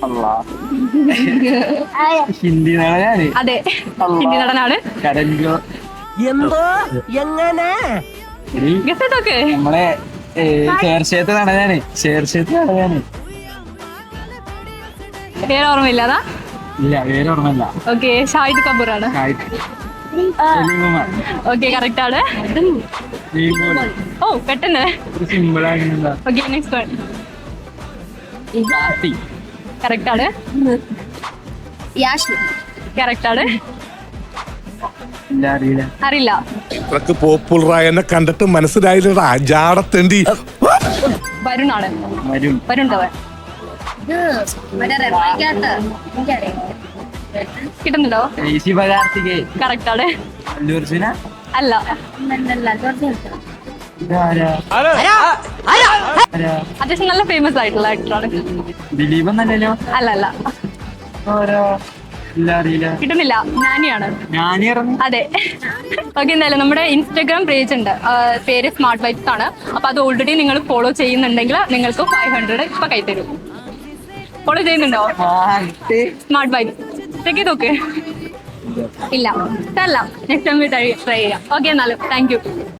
അല്ലാ. ഹിന്ദി നടനാണ്. അതെ, ഹിന്ദി നടനാണ്. കരൺ ജോഹർ. എന്തോ എങ്ങനെ ഗസ് ചെയ്തോക്ക്. നമ്മളെ ഷേർഷേത്ത് നടനാണ്. ഷേർഷേത്ത് നടനാണ്. പേര് ഓർമ്മയില്ല അതാ. ഇല്ല, പേര് ഓർമ്മയില്ല. ഓക്കെ, ഷാഹിദ് കപൂർ ആണ്. ഓക്കെ, കറക്റ്റ് ആണ്. ഓ, പെട്ടെന്ന്. സിമ്പിൾ ആണ്. Okay, next one. കറക്റ്റ് ആണ്. കറക്റ്റ് ആണ്. ഇല്ല, അറിയില്ല. അറിയില്ല. ഇത്രക്ക് പോപ്പുലറായ എന്നെ കണ്ടിട്ട് മനസ്സിലായില്ലടാ ജാടത്തേണ്ടി. വരുൺ ആണ്. വരും. വരുൺ ധവൻ. കിട്ടുന്നുണ്ടോ? ശിവകാർത്തികേയൻ. കറക്റ്റ് ആണ്. അല്ലു അർജുന. അല്ല. ഇതാരാ? അത്യാവശ്യം നല്ല ഫേമസ് ആയിട്ടുള്ള ആക്ടറാണ്. ദിലീപ് എന്നല്ലല്ലോ. അല്ല അല്ല. ആരാ? ഇല്ല, അറിയില്ല. കിട്ടുന്നില്ല. നാനിയാണ്. ഞാനീ ഇറങ്ങി. അതെ. ഓക്കെ, എന്തായാലും നമ്മുടെ ഇൻസ്റ്റാഗ്രാം പേജ് ഉണ്ട്, പേര് സ്മാർട്ട് വൈബ്സ് ആണ്. അപ്പൊ അത് ഓൾറെഡി നിങ്ങൾ ഫോളോ ചെയ്യുന്നുണ്ടെങ്കിൽ നിങ്ങൾക്ക് 500 ഇപ്പൊ കൈ തരും. ഫോളോ ചെയ്യുന്നുണ്ടോ? സ്മാർട്ട് വൈബ്സ് ചെക്ക് ചെയ്ത് നോക്ക്. ഇല്ല, നെക്സ്റ്റ് ടൈം ട്രൈ ചെയ്യാം. ഓക്കെ, എന്നാലും താങ്ക് യു.